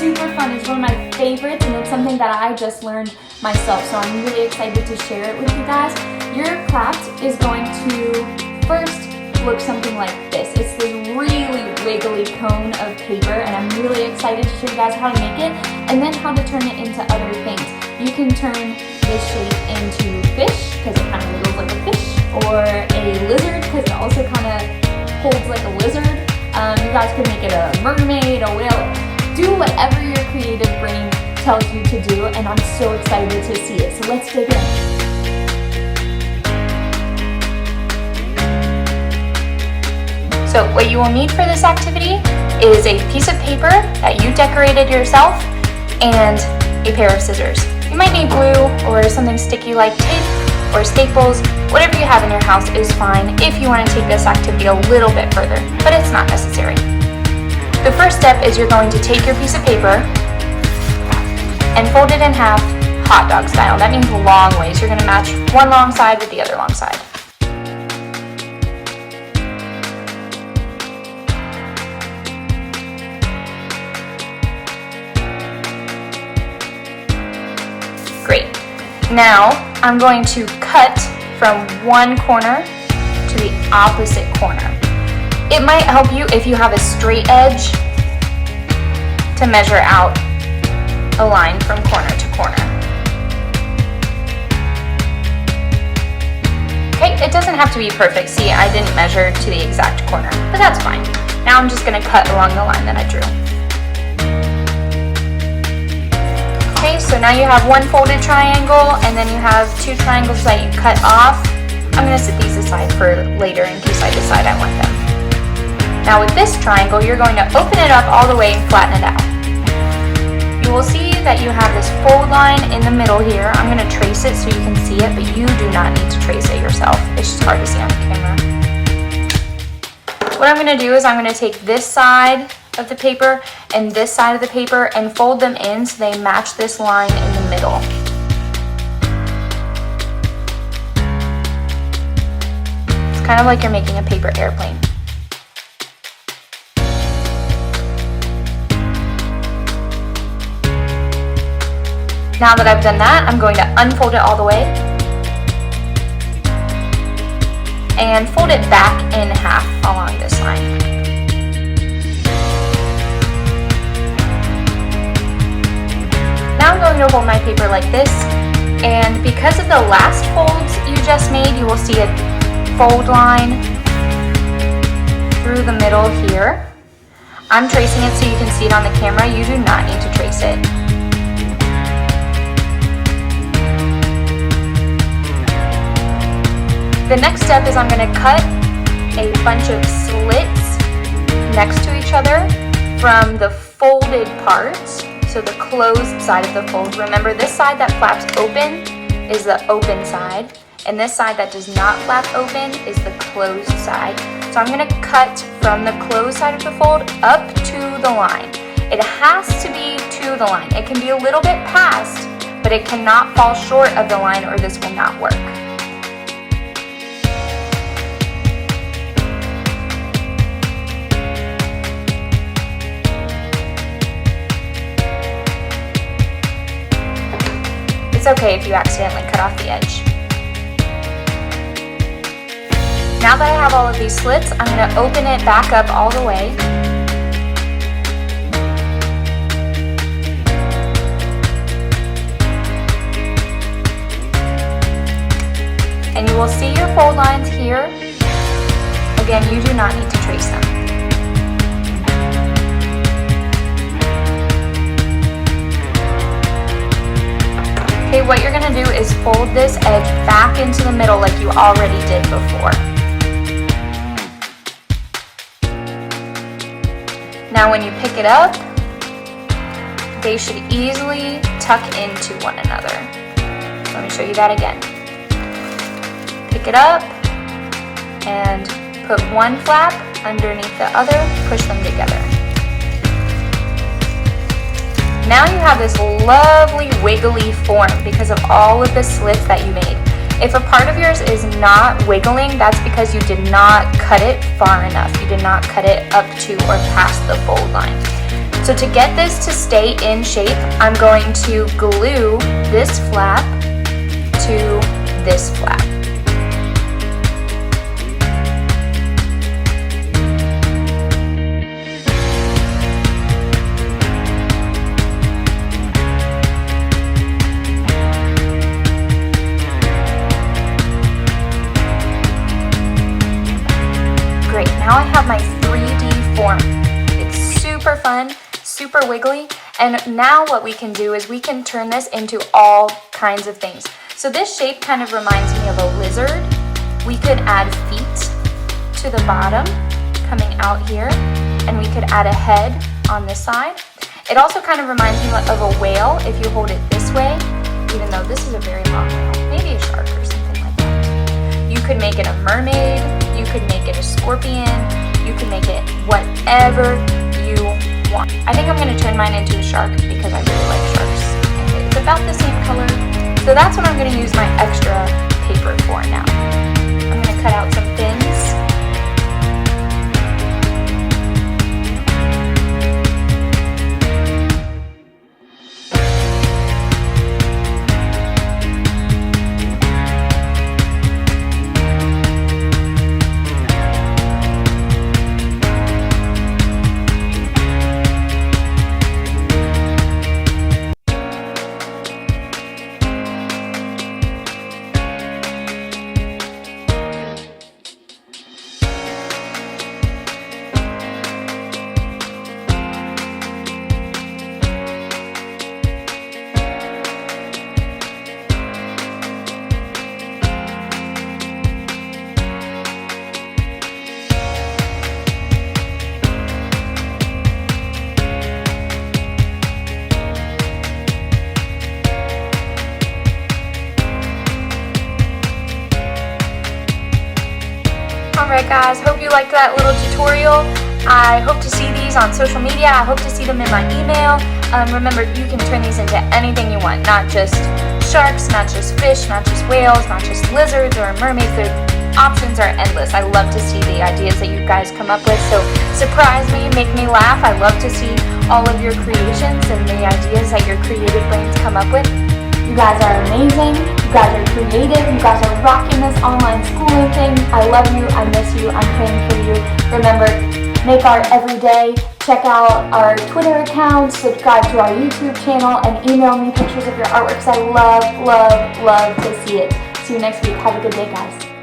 super fun. It's one of my favorites, and it's something that I just learned myself, so I'm really excited to share it with you guys. Your craft is going to first look something like this. It's this really wiggly cone of paper, and I'm really excited to show you guys how to make it and then how to turn it into other things. You can turn this shape into fish because it kind of wiggles like a fish, or a lizard because it also kind of holds like a lizard. You guys could make it a mermaid, a whale. Do whatever your creative brain tells you to do, and I'm so excited to see it. So let's dig in. So what you will need for this activity is a piece of paper that you decorated yourself and a pair of scissors. You might need glue or something sticky like tape or staples. Whatever you have in your house is fine if you want to take this activity a little bit further, but it's not necessary. The first step is you're going to take your piece of paper and fold it in half, hot dog style. That means long ways. You're going to match one long side with the other long side. Great. Now I'm going to cut from one corner to the opposite corner. It might help you if you have a straight edge to measure out a line from corner to corner. Okay, it doesn't have to be perfect. See, I didn't measure to the exact corner, but that's fine. Now I'm just going to cut along the line that I drew. Okay, so now you have one folded triangle, and then you have two triangles that you cut off. I'm going to set these aside for later in case I decide I want them. Now with this triangle, you're going to open it up all the way and flatten it out. You will see that you have this fold line in the middle here. I'm going to trace it so you can see it, but you do not need to trace it yourself. It's just hard to see on the camera. What I'm going to do is I'm going to take this side of the paper and this side of the paper and fold them in so they match this line in the middle. It's kind of like you're making a paper airplane. Now that I've done that, I'm going to unfold it all the way and fold it back in half along this line. Now I'm going to hold my paper like this, and because of the last folds you just made, you will see a fold line through the middle here. I'm tracing it so you can see it on the camera. You do not need to trace it. The next step is I'm going to cut a bunch of slits next to each other from the folded parts. So the closed side of the fold. Remember, this side that flaps open is the open side, and this side that does not flap open is the closed side. So I'm going to cut from the closed side of the fold up to the line. It has to be to the line. It can be a little bit past, but it cannot fall short of the line or this will not work. It's okay if you accidentally cut off the edge. Now that I have all of these slits, I'm going to open it back up all the way. And you will see your fold lines here. Again, you do not need to trace them. Okay, what you're going to do is fold this edge back into the middle like you already did before. Now when you pick it up, they should easily tuck into one another. Let me show you that again. Pick it up and put one flap underneath the other, push them together. Now you have this lovely wiggly form because of all of the slits that you made. If a part of yours is not wiggling, that's because you did not cut it far enough. You did not cut it up to or past the fold line. So to get this to stay in shape, I'm going to glue this flap to this flap. Great, now I have my 3D form. It's super fun, super wiggly, and now what we can do is we can turn this into all kinds of things. So this shape kind of reminds me of a lizard. We could add feet to the bottom coming out here, and we could add a head on this side. It also kind of reminds me of a whale if you hold it this way, even though this is a very long whale, maybe a shark or something like that. You could make it a mermaid, you could make it a scorpion, you can make it whatever you want. I think I'm going to turn mine into a shark because I really like sharks. And it's about the same color. So that's what I'm going to use my extra paper for now. I'm going to cut out some fins. Alright guys, hope you liked that little tutorial. I hope to see these on social media. I hope to see them in my email. Remember, you can turn these into anything you want, not just sharks, not just fish, not just whales, not just lizards or mermaids. The options are endless. I love to see the ideas that you guys come up with, so surprise me, make me laugh. I love to see all of your creations and the ideas that your creative brains come up with. You guys are amazing, you guys are creative, you guys are rocking this online schooling thing. I love you, I miss you, I'm praying for you. Remember, make art every day. Check out our Twitter account, subscribe to our YouTube channel, and email me pictures of your artworks. I love, love, love to see it. See you next week. Have a good day, guys.